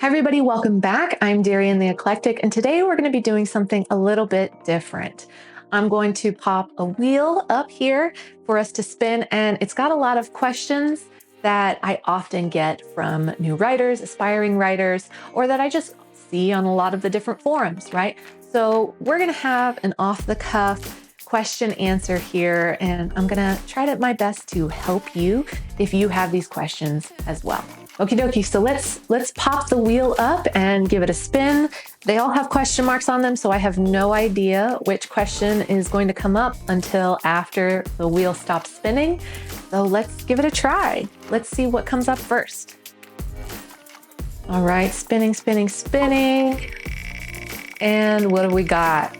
Hi, everybody. Welcome back. I'm Darian the Eclectic, and today we're going to be doing something a little bit different. I'm going to pop a wheel up here for us to spin, and it's got a lot of questions that I often get from new writers, aspiring writers, or that I just see on a lot of the different forums, right? So we're going to have an off-the-cuff question answer here, and I'm going to try my best to help you if you have these questions as well. Okie dokie, so let's pop the wheel up and give it a spin. They all have question marks on them, so I have no idea which question is going to come up until after the wheel stops spinning. So let's give it a try. Let's see what comes up first. All right, spinning, spinning, spinning. And what do we got?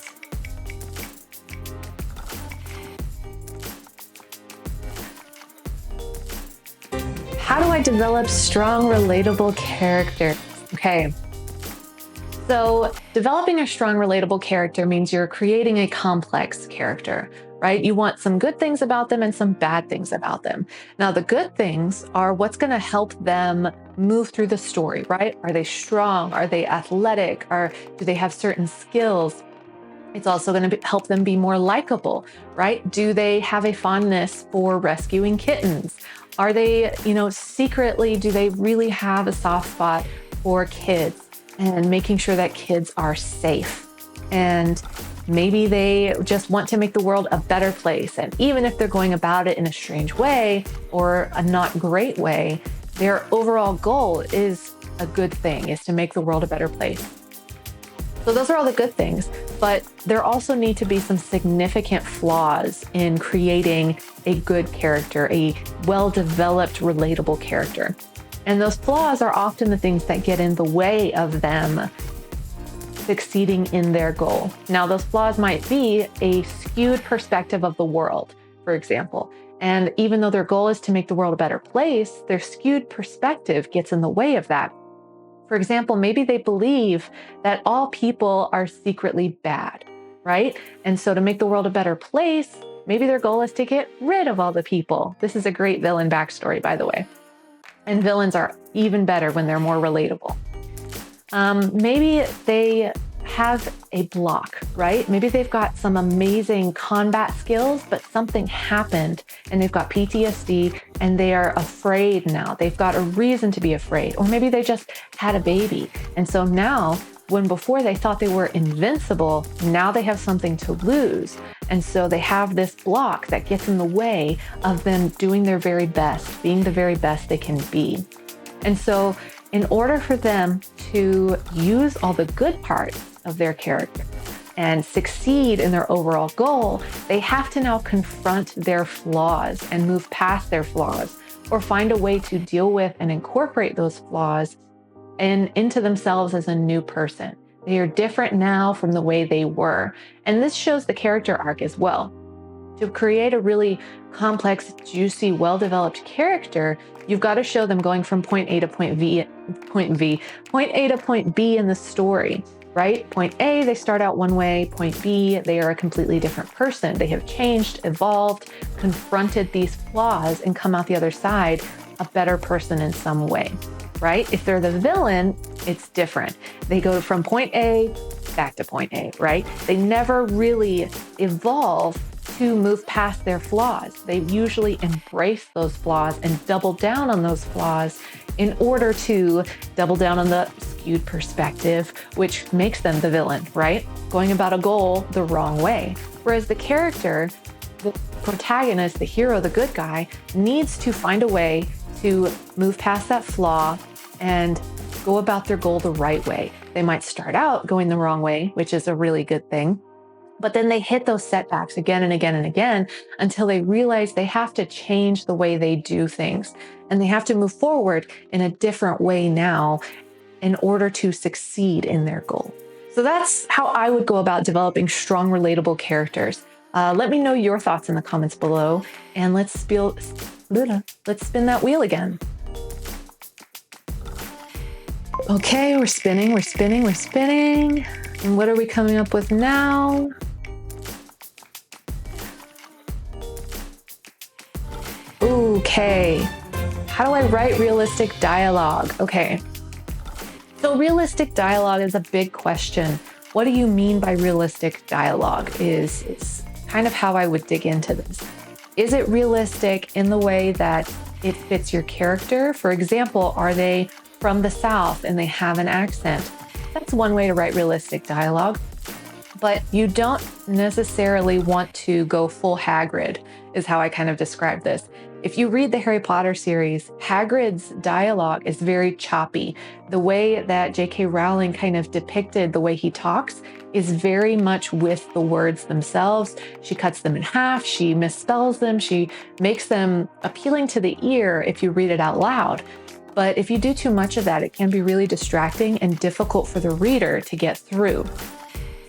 How do I develop strong, relatable characters? Okay. So developing a strong, relatable character means you're creating a complex character, right? You want some good things about them and some bad things about them. Now, the good things are what's going to help them move through the story, right? Are they strong? Are they athletic? Or do they have certain skills? It's also going to help them be more likable, right? Do they have a fondness for rescuing kittens? Are they, secretly, do they really have a soft spot for kids and making sure that kids are safe? And maybe they just want to make the world a better place. And even if they're going about it in a strange way or a not great way, their overall goal is a good thing, is to make the world a better place. So those are all the good things, but there also need to be some significant flaws in creating a good character, a well-developed, relatable character. And those flaws are often the things that get in the way of them succeeding in their goal. Now, those flaws might be a skewed perspective of the world, for example. And even though their goal is to make the world a better place, their skewed perspective gets in the way of that. For example, maybe they believe that all people are secretly bad, right? And so to make the world a better place, maybe their goal is to get rid of all the people. This is a great villain backstory, by the way. And villains are even better when they're more relatable. Maybe they have a block, right? Maybe they've got some amazing combat skills, but something happened and they've got PTSD and they are afraid now. They've got a reason to be afraid. Or maybe they just had a baby. And so now, when before they thought they were invincible, now they have something to lose. And so they have this block that gets in the way of them doing their very best, being the very best they can be. And so in order for them to use all the good parts of their character and succeed in their overall goal, they have to now confront their flaws and move past their flaws, or find a way to deal with and incorporate those flaws into themselves as a new person. They are different now from the way they were. And this shows the character arc as well. To create a really complex, juicy, well-developed character, you've got to show them going from point A to point A to point B in the story, right? Point A, they start out one way. Point B, they are a completely different person. They have changed, evolved, confronted these flaws, and come out the other side a better person in some way, right? If they're the villain, it's different. They go from point A back to point A, right? They never really evolve to move past their flaws. They usually embrace those flaws and double down on those flaws in order to double down on the skewed perspective, which makes them the villain, right? Going about a goal the wrong way. Whereas the character, the protagonist, the hero, the good guy, needs to find a way to move past that flaw and go about their goal the right way. They might start out going the wrong way, which is a really good thing. But then they hit those setbacks again and again and again until they realize they have to change the way they do things. And they have to move forward in a different way now in order to succeed in their goal. So that's how I would go about developing strong, relatable characters. Let me know your thoughts in the comments below, and let's spin that wheel again. Okay, we're spinning. And what are we coming up with now? Okay. How do I write realistic dialogue? Okay. So realistic dialogue is a big question. What do you mean by realistic dialogue is kind of how I would dig into this. Is it realistic in the way that it fits your character? For example, are they from the South and they have an accent? That's one way to write realistic dialogue. But you don't necessarily want to go full Hagrid, is how I kind of describe this. If you read the Harry Potter series, Hagrid's dialogue is very choppy. The way that J.K. Rowling kind of depicted the way he talks is very much with the words themselves. She cuts them in half, she misspells them, she makes them appealing to the ear if you read it out loud. But if you do too much of that, it can be really distracting and difficult for the reader to get through.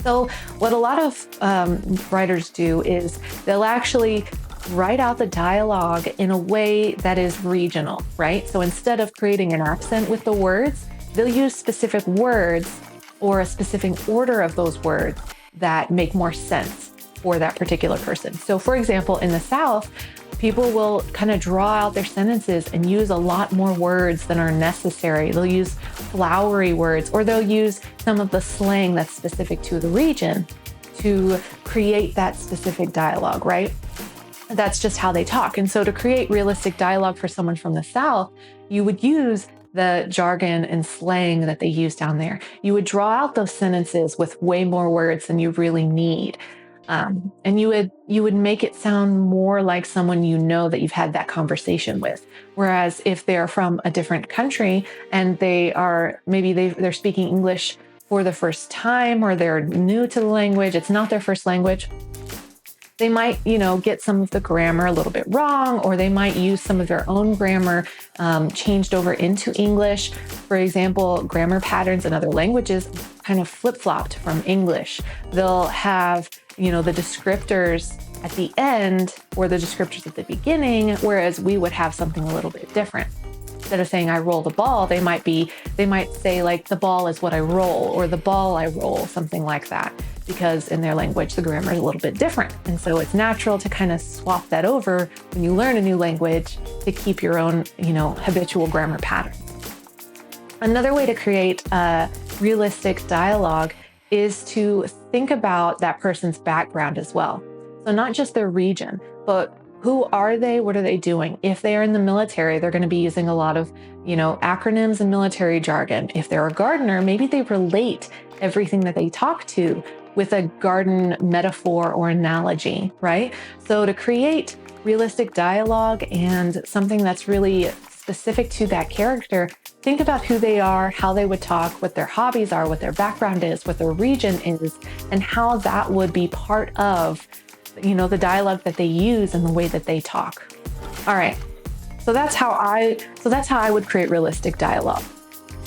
So what a lot of writers do is they'll actually write out the dialogue in a way that is regional, right? So instead of creating an accent with the words, they'll use specific words or a specific order of those words that make more sense for that particular person. So for example, in the South, people will kind of draw out their sentences and use a lot more words than are necessary. They'll use flowery words, or they'll use some of the slang that's specific to the region to create that specific dialogue, right? That's just how they talk. And so to create realistic dialogue for someone from the South, you would use the jargon and slang that they use down there. You would draw out those sentences with way more words than you really need. And you would make it sound more like someone you know that you've had that conversation with. Whereas if they're from a different country and they're speaking English for the first time, or they're new to the language, it's not their first language, they might, get some of the grammar a little bit wrong, or they might use some of their own grammar changed over into English. For example, grammar patterns in other languages kind of flip-flopped from English. They'll have, the descriptors at the end or the descriptors at the beginning, whereas we would have something a little bit different. Instead of saying I roll the ball, they might say like the ball is what I roll, or the ball I roll, something like that, because in their language, the grammar is a little bit different. And so it's natural to kind of swap that over when you learn a new language to keep your own, habitual grammar pattern. Another way to create a realistic dialogue is to think about that person's background as well. So not just their region, but who are they? What are they doing? If they are in the military, they're going to be using a lot of, acronyms and military jargon. If they're a gardener, maybe they relate everything that they talk to with a garden metaphor or analogy, right? So to create realistic dialogue and something that's really specific to that character, think about who they are, how they would talk, what their hobbies are, what their background is, what their region is, and how that would be part of the dialogue that they use and the way that they talk. All right. So that's how I would create realistic dialogue.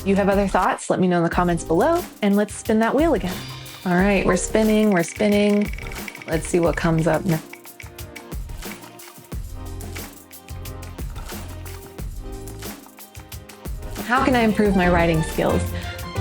You have other thoughts? Let me know in the comments below, and let's spin that wheel again. All right, we're spinning. Let's see what comes up next. How can I improve my writing skills?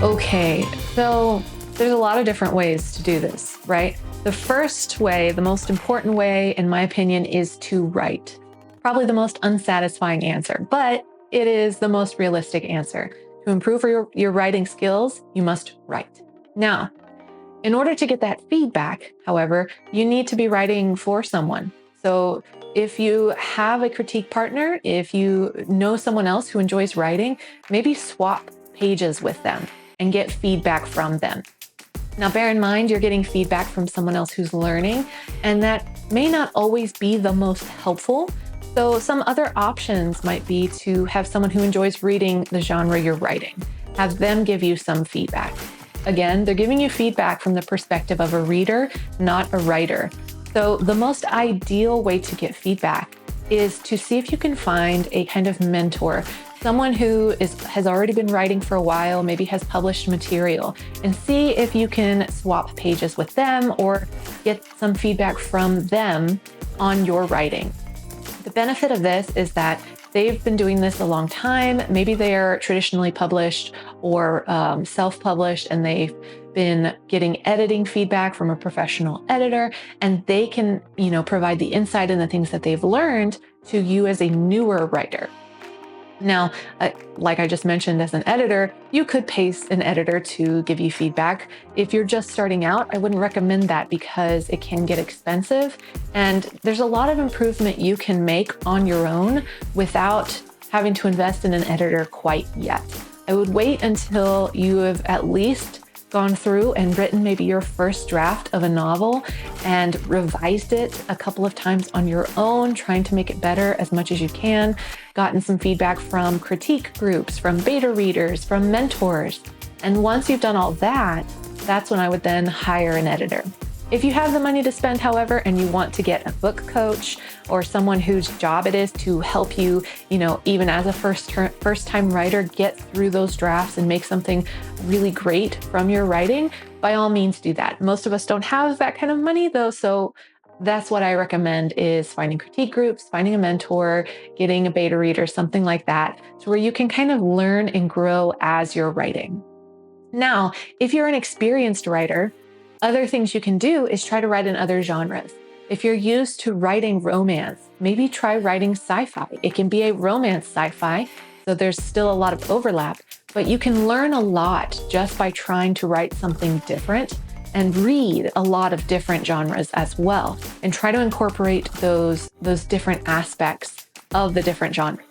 Okay, so there's a lot of different ways to do this, right? The first way, the most important way, in my opinion, is to write. Probably the most unsatisfying answer, but it is the most realistic answer. To improve your writing skills, you must write. Now, in order to get that feedback, however, you need to be writing for someone. So if you have a critique partner, if you know someone else who enjoys writing, maybe swap pages with them and get feedback from them. Now, bear in mind, you're getting feedback from someone else who's learning, and that may not always be the most helpful. So some other options might be to have someone who enjoys reading the genre you're writing, have them give you some feedback. Again, they're giving you feedback from the perspective of a reader, not a writer. So the most ideal way to get feedback is to see if you can find a kind of mentor, someone who has already been writing for a while, maybe has published material, and see if you can swap pages with them or get some feedback from them on your writing. The benefit of this is that they've been doing this a long time. Maybe they are traditionally published or self-published, and they've been getting editing feedback from a professional editor, and they can, provide the insight and the things that they've learned to you as a newer writer. Now, like I just mentioned, as an editor, you could pay an editor to give you feedback. If you're just starting out, I wouldn't recommend that because it can get expensive. And there's a lot of improvement you can make on your own without having to invest in an editor quite yet. I would wait until you have at least gone through and written maybe your first draft of a novel and revised it a couple of times on your own, trying to make it better as much as you can, gotten some feedback from critique groups, from beta readers, from mentors. And once you've done all that, that's when I would then hire an editor. If you have the money to spend, however, and you want to get a book coach or someone whose job it is to help you, even as a first-time writer, get through those drafts and make something really great from your writing, by all means do that. Most of us don't have that kind of money though, so that's what I recommend is finding critique groups, finding a mentor, getting a beta reader, something like that, to where you can kind of learn and grow as you're writing. Now, if you're an experienced writer, other things you can do is try to write in other genres. If you're used to writing romance, maybe try writing sci-fi. It can be a romance sci-fi, so there's still a lot of overlap, but you can learn a lot just by trying to write something different and read a lot of different genres as well, and try to incorporate those different aspects of the different genres.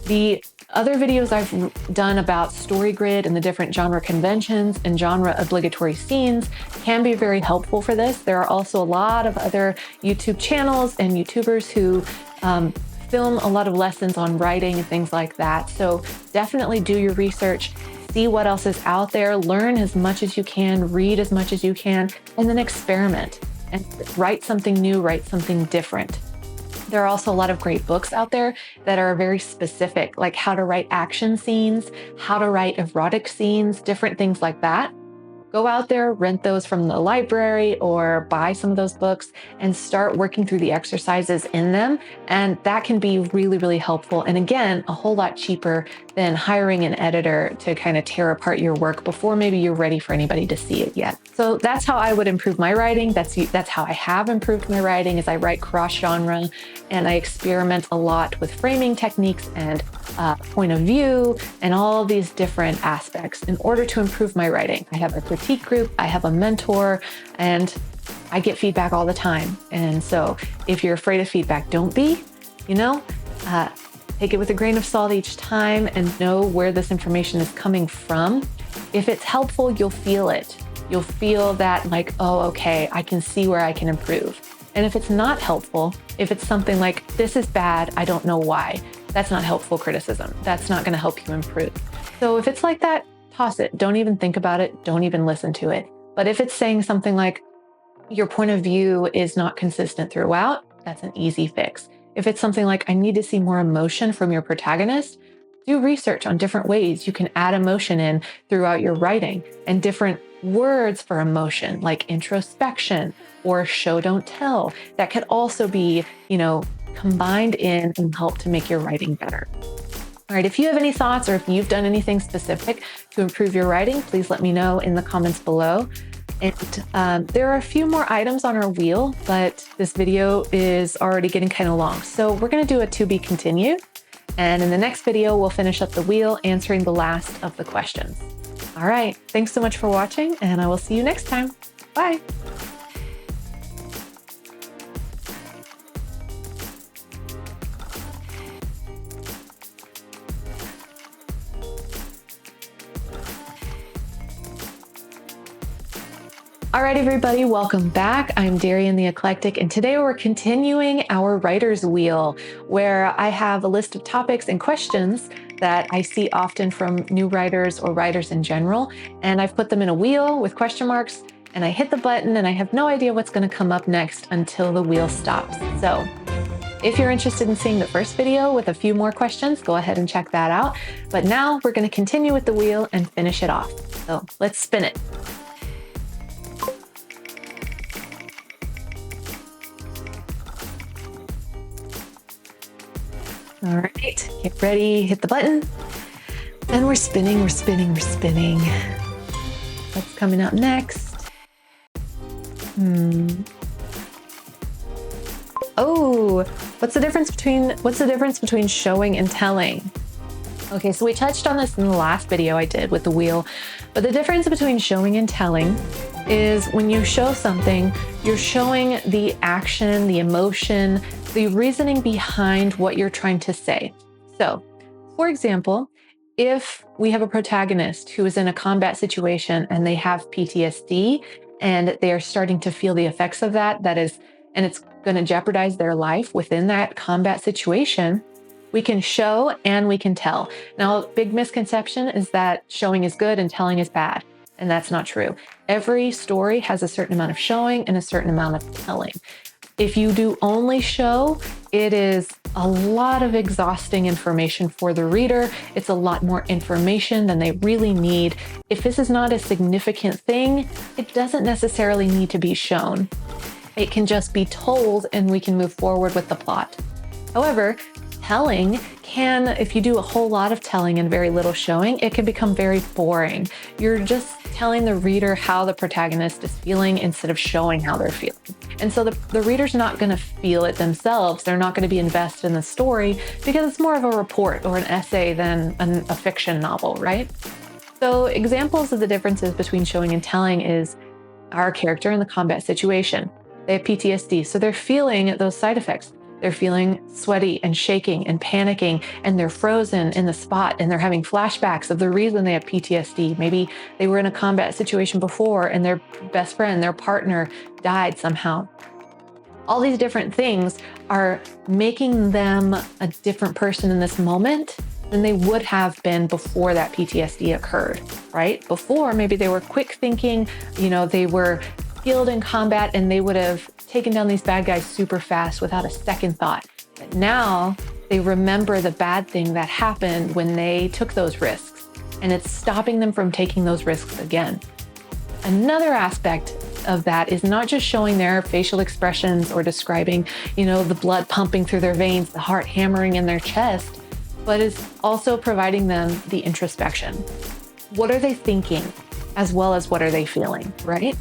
The other videos I've done about StoryGrid and the different genre conventions and genre obligatory scenes can be very helpful for this. There are also a lot of other YouTube channels and YouTubers who film a lot of lessons on writing and things like that. So definitely do your research, see what else is out there, learn as much as you can, read as much as you can, and then experiment and write something new, write something different. There are also a lot of great books out there that are very specific, like how to write action scenes, how to write erotic scenes, different things like that. Go out there, rent those from the library or buy some of those books and start working through the exercises in them. And that can be really, really helpful. And again, a whole lot cheaper than hiring an editor to kind of tear apart your work before maybe you're ready for anybody to see it yet. So that's how I would improve my writing. That's how I have improved my writing, is I write cross-genre and I experiment a lot with framing techniques and point of view and all these different aspects in order to improve my writing. I have a critique group, I have a mentor, and I get feedback all the time. And so if you're afraid of feedback, don't be, take it with a grain of salt each time and know where this information is coming from. If it's helpful, you'll feel it. You'll feel that like, oh, okay, I can see where I can improve. And if it's not helpful, if it's something like, this is bad, I don't know why, that's not helpful criticism. That's not going to help you improve. So if it's like that, toss it. Don't even think about it. Don't even listen to it. But if it's saying something like, your point of view is not consistent throughout, that's an easy fix. If it's something like, I need to see more emotion from your protagonist, do research on different ways you can add emotion in throughout your writing, and different words for emotion like introspection or show don't tell. That could also be, combined in and help to make your writing better. All right, if you have any thoughts or if you've done anything specific to improve your writing, please let me know in the comments below. And there are a few more items on our wheel, but this video is already getting kind of long. So we're going to do a to be continued. And in the next video, we'll finish up the wheel answering the last of the questions. All right, thanks so much for watching, and I will see you next time. Bye. All right, everybody, welcome back. I'm Darian the Eclectic, and today we're continuing our writer's wheel, where I have a list of topics and questions that I see often from new writers or writers in general, and I've put them in a wheel with question marks, and I hit the button, and I have no idea what's going to come up next until the wheel stops. So if you're interested in seeing the first video with a few more questions, go ahead and check that out. But now we're going to continue with the wheel and finish it off. So let's spin it. All right, get ready, hit the button. And we're spinning, we're spinning, we're spinning. What's coming up next? Oh, what's the difference between showing and telling? Okay, so we touched on this in the last video I did with the wheel, but the difference between showing and telling is when you show something, you're showing the action, the emotion, the reasoning behind what you're trying to say. So, for example, if we have a protagonist who is in a combat situation and they have PTSD and they are starting to feel the effects of that, and it's going to jeopardize their life within that combat situation, we can show and we can tell. Now, big misconception is that showing is good and telling is bad. And that's not true. Every story has a certain amount of showing and a certain amount of telling. If you do only show, it is a lot of exhausting information for the reader. It's a lot more information than they really need. If this is not a significant thing, it doesn't necessarily need to be shown. It can just be told and we can move forward with the plot. However, telling can, if you do a whole lot of telling and very little showing, it can become very boring. You're just telling the reader how the protagonist is feeling instead of showing how they're feeling. And so the reader's not going to feel it themselves. They're not going to be invested in the story because it's more of a report or an essay than a fiction novel, right? So examples of the differences between showing and telling is our character in the combat situation. They have PTSD, so they're feeling those side effects. They're feeling sweaty and shaking and panicking, and they're frozen in the spot, and they're having flashbacks of the reason they have PTSD. Maybe they were in a combat situation before and their best friend, their partner, died somehow. All these different things are making them a different person in this moment than they would have been before that PTSD occurred, right? Before, maybe they were quick thinking, they were skilled in combat and they would have taken down these bad guys super fast without a second thought. But now they remember the bad thing that happened when they took those risks, and it's stopping them from taking those risks again. Another aspect of that is not just showing their facial expressions or describing, the blood pumping through their veins, the heart hammering in their chest, but is also providing them the introspection. What are they thinking as well as what are they feeling, right?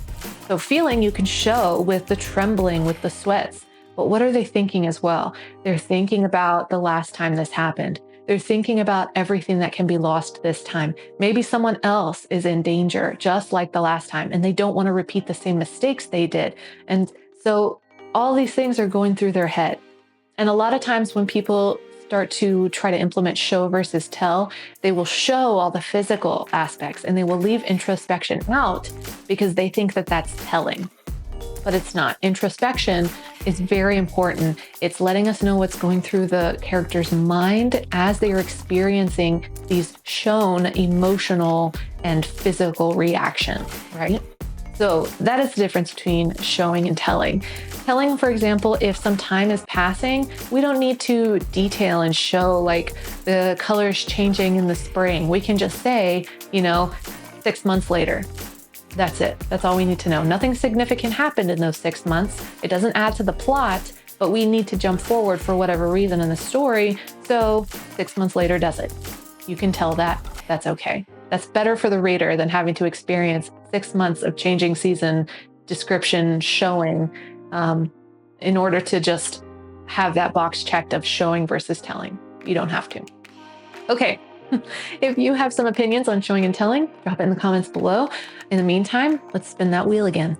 So feeling you can show with the trembling, with the sweats, but what are they thinking as well? They're thinking about the last time this happened. They're thinking about everything that can be lost this time. Maybe someone else is in danger, just like the last time, and they don't want to repeat the same mistakes they did. And so all these things are going through their head. And a lot of times when people start to try to implement show versus tell, they will show all the physical aspects and they will leave introspection out because they think that that's telling. But it's not. Introspection is very important. It's letting us know what's going through the character's mind as they are experiencing these shown emotional and physical reactions, right? So that is the difference between showing and telling. Telling, for example, if some time is passing, we don't need to detail and show like the colors changing in the spring. We can just say, 6 months later. That's it. That's all we need to know. Nothing significant happened in those 6 months. It doesn't add to the plot, but we need to jump forward for whatever reason in the story. So 6 months later does it. You can tell that. That's okay. That's better for the reader than having to experience 6 months of changing season description showing in order to just have that box checked of showing versus telling. You don't have to. Okay. If you have some opinions on showing and telling, drop it in the comments below. In the meantime, let's spin that wheel again.